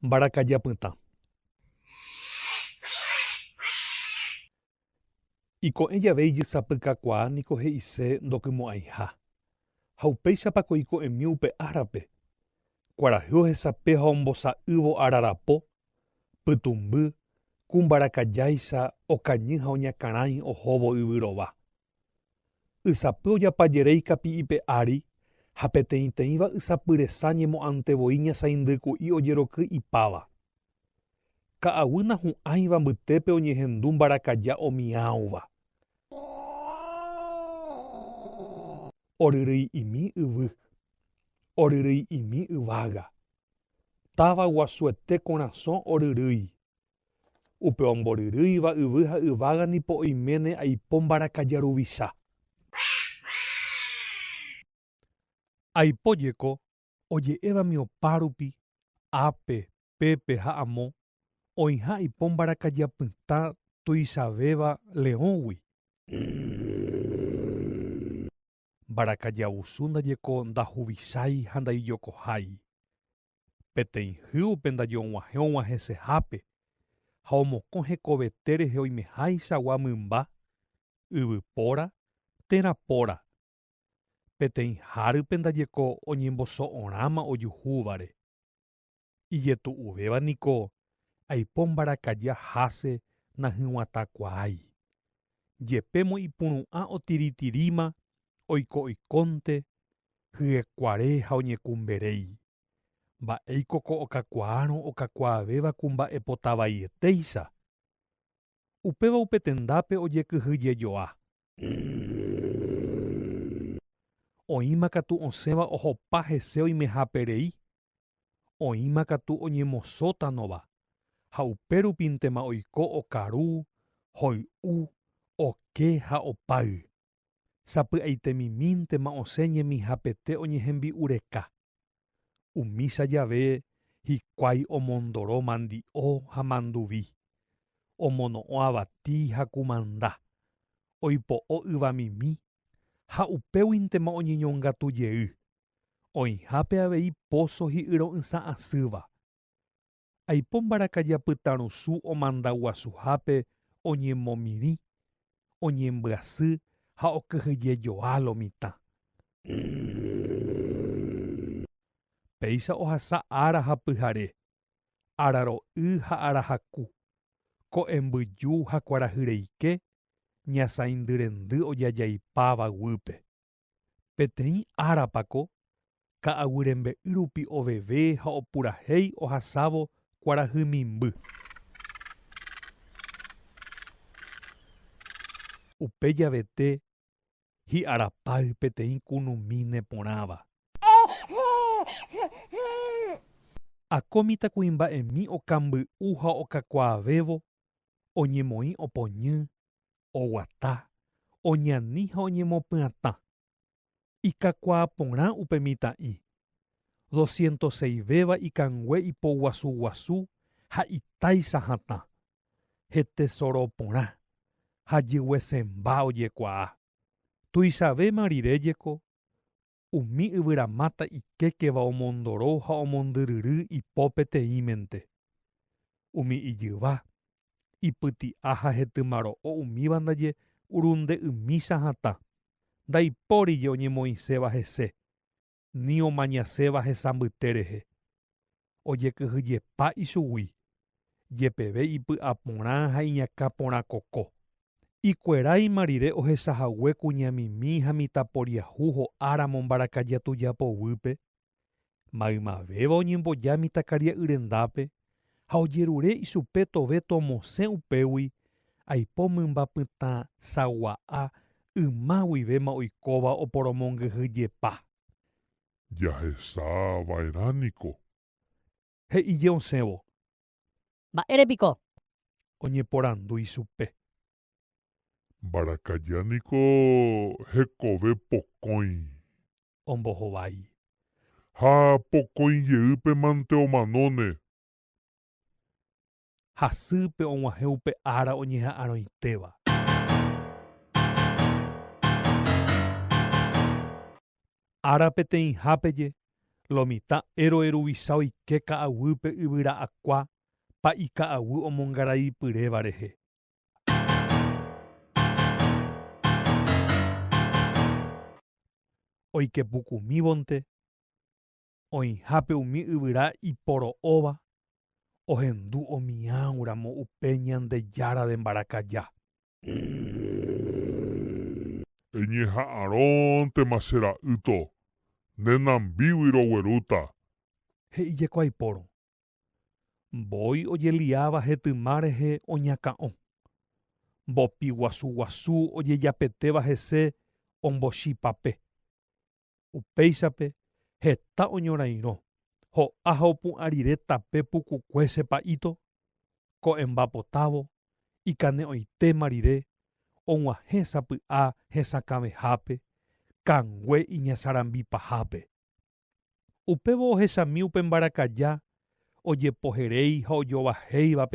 Mbarakaja pytã. Iko'ẽ jave ijysapykakuaa niko he'ise ndokymo'ãiha. Ha upéichapako iko'ẽmi upe árape. Kuarahy ohesape ha ombosa'ývo ararapo, pytumby, kumbarakajáicha okañy ha oñakarãi ohóvo yvyrova. Ysapy ojapajere ikapi'ipe ári ha peteĩteĩva ysapyresa ñemo'ãntevoi ñasãindyku'i ojeroky ipáva. Ka'aguy nahu'ãiva mbytépe oñehendu mbarakaja omiãova. Oryrýimi yvy. Oryrýimi yvága. Táva guasuete korasõ oryrýi. Upe omboryrýiva yvy ha yvága nipo oiméne aipo mbarakaja ruvicha. Aipojeko oje'évami opárupi, ápe, pépe ha amo oĩha aipo mbarakaja pytã tuichavéva Leõgui. Mbarakajavusu ndajeko ndahuvichái ha ndaijokohái. Peteĩ hy upe ndaje og̃uahẽ hesehápe ha omokõ hekovete rehe oimeháichagua mymba, yvypóra, térãpóra. Peteĩ hárype ndajeko oñemboso'õráma ojuhúvare. Ijetu'uvéva niko aipo mbarakaja háse nahyg̃uatãkuaái. Jepémo ipuru'ã otiritiríma, oiko oikónte, hyekuare ha oñekumberéi. Mba'éiko ko okakuаарõ okakuaavéva ku mba'epotavaieteicha. Upéva upe tendápe ojekyhyjejoa. Oĩma katu osẽva ohopa hese oimeháperei. Oĩma katu oñemosótanova. Ha upérupintema oiko okaru, hoy'u, oke ha opáy. Sapy'aitemimíntema osẽ ñemihapete oñehembi'ureka. Umícha jave hikuái omondoro mandi'o ha manduvi. Omono'õ avati ha kumanda. Oipo'o yvamimi. Ha upéguintema oñeñongatujey. Oĩhápe avei pozo hi'yro'ysã asýva. Aipo mbarakaja pytarusu omanda guasuhápe oñemomirĩ, oñembyasy ha okyhyjejoa lo mitã. Péicha ohasa ára ha pyhare, araro'y ha arahaku, ko'ẽmbyju ha kuarahy reike, ñasãindyrendy ojajaipá vaguýpe. Peteĩ árapako ka'aguy rembe'y rupi oveve ha opurahéi ohasávo kuarahy mimby. Upe javete hi'arapáy peteĩ kunumi neporãva. Akómita kuimba'emi okamby'u ha okakuaavévo, oñemoĩ opoñy, oguata, oñani ha oñemopyatã. Ikakuaa porã upe mitã'i. 206véva ikangue ipoguasuguasu ha itáicha hatã. Hete soro porã ha jyguesemba ojekuaa. Tuichavéma rirejeko umi yvyramáta ikékeva omondoro ha omondyryry ipo peteĩmente. Umi ijyva, ipyti'a ha hetymaro'o umíva ndaje urunde'ymícha hatã. Ndaipórije oñemoĩséva hese, ni omañaséva hesambyté rehe. Ojekyhyjepa ichugui, jepeve ipy'a porã ha iñakã porã koko. Ikueráima rire ohechahague kuñamimi ha mitãporiahu ho'áramo mbarakaja tujapovýpe. Maymavéva oñemboja mitãkaria'y rendápe ha ojerure ichupe tove tomosẽ upégui aipo mymba pytã sagua'a ymáguivéma oikóva oporomongehyjepa. Jahechava'erãniko. He'íje osẽvo. Mba'érepiko. Oñeporandu ichupe. Mbarakajaniko hekove pokõi. Ombohovái. Ha pokõi jeýpe mante omanóne. Hasýpe og̃uahẽ upe ára oñeha'ãrõitéva. Ára peteĩhápeje Lo mitã eroeruvisa oike ka'aguýpe yvyra'akua pa'ika'aguy omongaraipyréva rehe. Oikepukumívonte, oĩhápe umi yvyra iporo'óva, ohendu omiãuramo upe Ñandejára de Mbarakaja. Eñeha'ãróntema che ra'ýto, nenambígui roguerúta. He'íjeko aipórõ. Mbói ojeliáva hetyma rehe oñakã'õ. Mbopi guasu ojejapetéva hese ombochipape. Upéichape heta oñorairõ, ho'a ha opu'ã rire tape pukukue chepa'íto, ko'ẽmbapotávo, ikane'õitéma rire, og̃uahẽ sapy'a hesakãvehápe, kangue iñasarambipahápe. Upévo ohechami upe mbarakaja, ojepoheréi ha ojovahéiva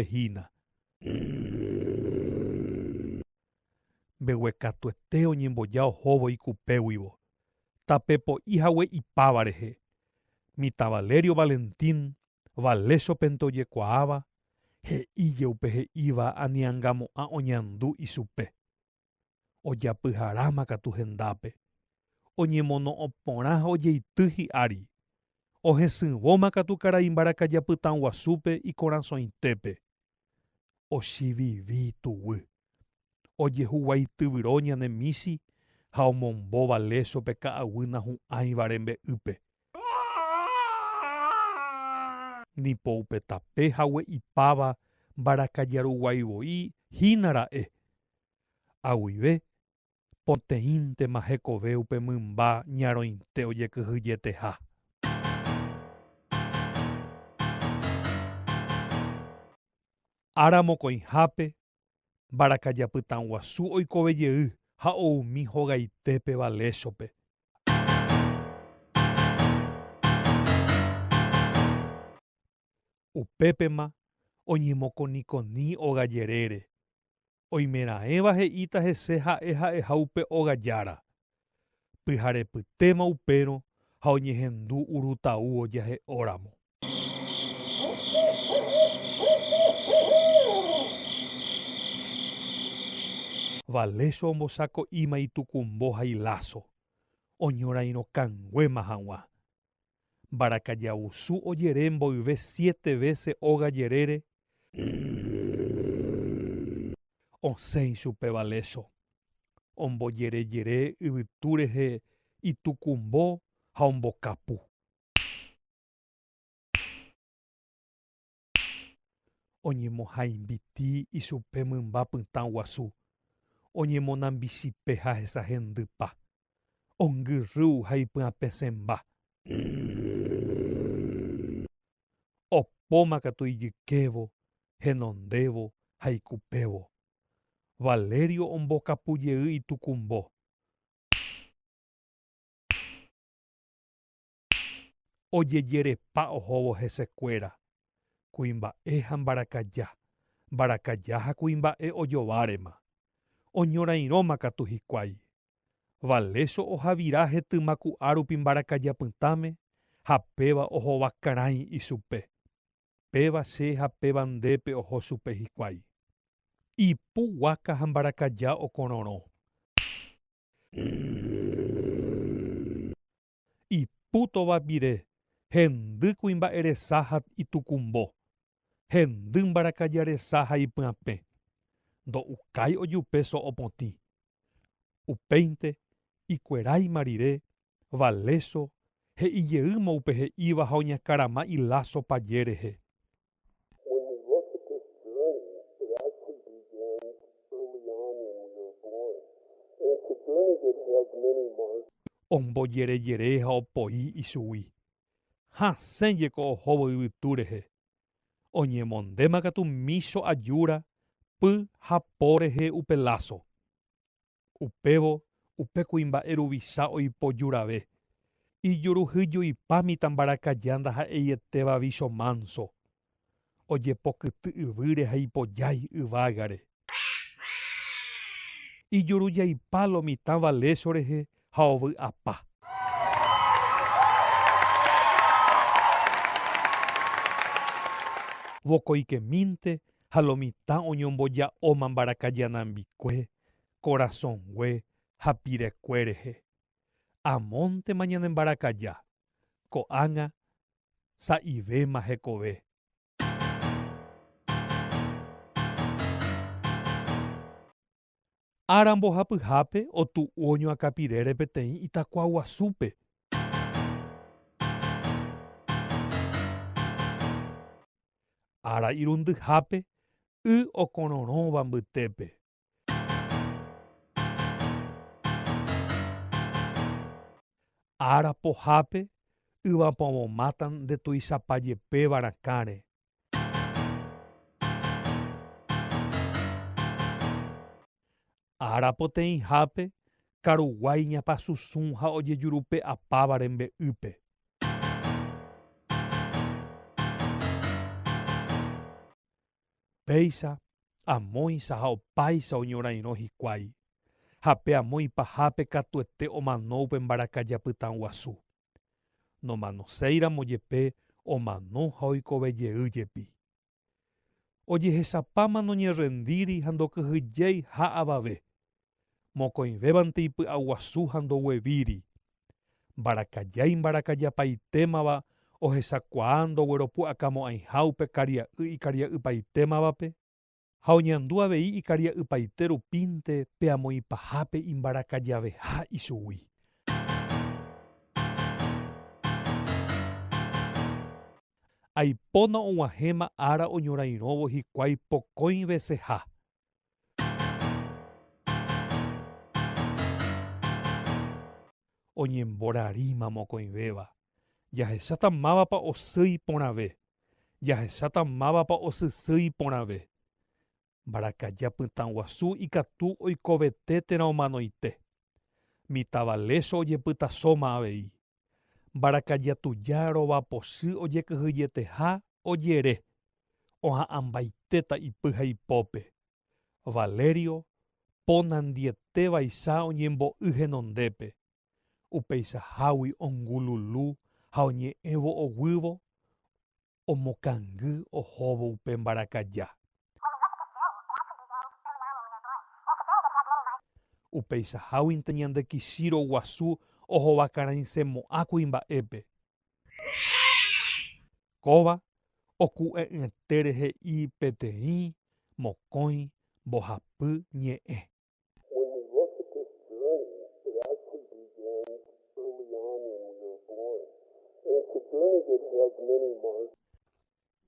mbeguekatuete oñemboja ohóvo ikupégui tapepo'ihague ipáva rehe. Mitã Valerio Valentín Valésopente ojekuaáva, he'íje upe he'íva aniangamo'ã oñandu ichupe. Ojapyharáma katu hendápe. Oñemono'õ porã ha ojeity hi'ári. Ohesývoma katu karai mbarakaja pytãguasúpe ikorasõitépe. Ochivivi tuguy. Ojehuguaityvyrõ ñane Míchi ha omombo Valésiope ka'aguy nahu'ãivare mbe'ýpe. Nipo upe tape hague ipáva mbarakajaruguaivoi hínara'e. Aguive poteĩntema hekove upe mymba ñarointe ojekyhyjeteha. Ára mokõihápe mbarakaja pytãguasu oikovejey ha oumi hogaitépe Valésiope. Upépema oñemokonikoni ogajere. Oimerãéva he'íta hese ha'eha upe ogajára. Pyharepytéma upérõ ha oñehendu urutau ojahe óramo. Valésio ombosako'íma itukumbo ha iláso. Oñorairõ kanguéma hag̃ua. Mbarakajavusu ojere mboyve 7 veces ogajerére. Osẽi chupe Valésio. Ombojerejere yvytu rehe itukumbo ha ombokapu. Oñemohãimbiti ichupe mymba pytãguasu. Oñemonambichipe ha hesahendypa. Ongyry ha ipy'apesẽmba. Opóma katu ijykévo, henondévo ha ikupévo. Valerio ombokapujey itukumbo. Ojejerepa ohóvo hesekuéra. Kuimba'e ha mbarakaja. Mbarakaja ha kuimba'e ojovárema. Oñorairõma katu hikuái. Valésio ohavira hetyma ku'ã rupi mbarakaja pytãme ha péva ohovakarãi ichupe. Péva che ha péva ndépe oho chupe hikuái. Ipu guáka ha mbarakaja okorõrõ. Ipu tovapire hendy kuimba'e resa ha itukumbo. Hendy mbarakaja resa ha ipy'apẽ. Ndo'ukái ojupe so'opotĩ. Upéinte ikueráima rire Valésio he'ijeýma upe he'íva ha oñakãrama iláso paje rehe. Ombojerejere ha opoi ichugui. Hasẽjeko ohóvo yvytu rehe. Oñemondéma katu mícho ajúra py ha po rehe upe láso. Upévo upe kuimba'e ruvicha oipojurave. Ijuruhyjuipa mitã mbarakaja ndaha'eietéva Vicho Manso. Ojepokyty yvýre ha ipojái yvágare. Ijurujaipa lo mitã Valésio rehe ha ovy'apa. Vokoikemínte ha lo mitã oñomboja'óma mbarakaja Nambikue, Corazongue ha Pirekue rehe. Amóntema ñanembarakaja, ko'ág̃a sa'ivéma hekove. Ára mbohapyhápe otu'u oñoakãpirére peteĩ Itakuaguasúpe. Ára irundyhápe y okorõrõva mbytépe. Ára pohápe yvapomomáta ndetuichapajepéva rakãre. Ára poteĩhápe karuguái ñapasũsũ ha ojejurupe'apávare mbe'ýpe. Péicha, amóicha ha opáicha oñorairõ hikuái. Ha pe amo ipahápe katuete omanóupe mbarakaja Pytãguasu. Nomanoséiramo jepe omano ha oikovejeýjepi. Ojehechapáma noñerendíri ha ndokyhyjéi ha avave. Mokõivévante ipy'aguasu ha ndoguevíri. Mbarakajái mbarakajapaitémava ohechakuaa ndogueropu'akamo'ãiháupe karia'y ikaria'ypaitémavape ha oñandu avei ikaria'ypaite rupínte pe amo ipahápe imbarakajaveha ichugui. Aipóna og̃uahẽma ára oñorairõvo hikuái pokõi veseha. Oñemboraríma mokõivéva. Jahecháta mávapa osýi porãve. Jahecháta mávapa osysýi porãve. Mbarakaja Pytãguasu ikatu oikovete térã omanoite. Mitãvalécho ojepytasóma avei. Mbarakaja tuja rovapochy ojekyhyjeteha ojere. Oha'ãmbaitéta ipy ha ipópe. Valerio ponandietévaicha oñembo'y henondépe. Upeichahágui ongululu ha oñe'ẽvo oguývo omokangy ohóvo upe mbarakaja. Upeichaháguinte ñande kichíro guasu ohovakarãisemo'ã kuimba'épe. Kóva oku'e'ỹete rehe'i peteĩ, mokõi, mbohapy, ñe'ẽ. When we look at this journey, it actually begins early on when we were born. And it's a journey that has many marks.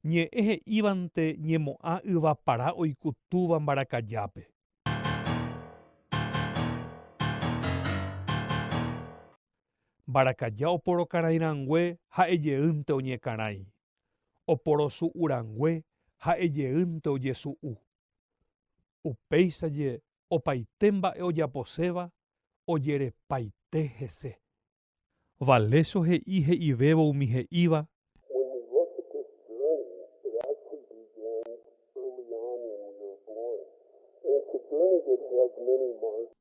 Ñe'ẽ he'ívante ñemo'ã yvapara oikutúva mbarakajápe. Mbarakaja oporokarãirangue ha ejeýnte oñekarãi. Oporosu'urangue ha ejeýnte ojesu'u. Upéichaje opaite mba'e ojaposéva ojerepaite hese. Valécho he'i he'ivévo umi he'íva. When we look at this journey, it actually begins early on when we were born. And it's a journey that has many marks.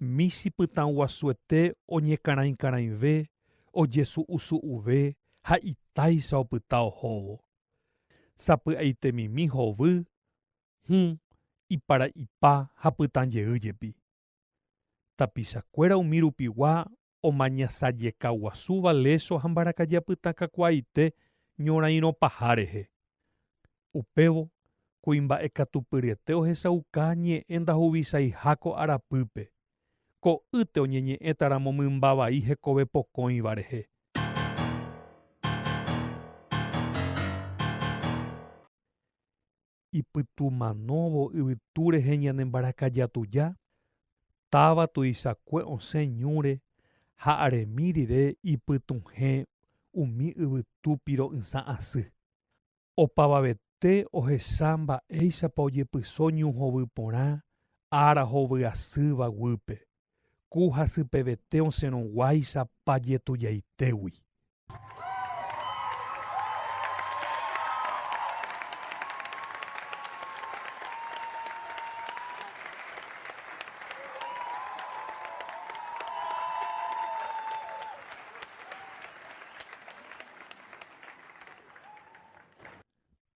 Michi Pytãguasuete oñekarãikarãive, ojesu'usu'uve ha itáicha opyta ohóvo. Sapy'aitemimi hovy, ipara'ypa ha pytãjeýjepi. Tapichakuéra umi rupigua omañasajekaguasu Valécho ha mbarakaja Pytãkakuaaite ñorairõpaha rehe. Upévo kuimba'ekatupyryete ohechauka ñe'ẽ ndahuvichaiháko arapýpe. Ko'ýte oñeñe'ẽtaramo mymba vai hekove pokõiva rehe. Ipytumanóvo yvytu rehe ñanembarakaja tuja, táva tuichakue osẽ ñúre ha aremi rire ipytuhẽ umi yvytúpi ro'ysã asy. Opavavete ohecha mba'éichapa ojepyso ñu hovy porã ára hovy asýva guýpe. Ku hasypevete osẽrõguáicha pajetujaitegui.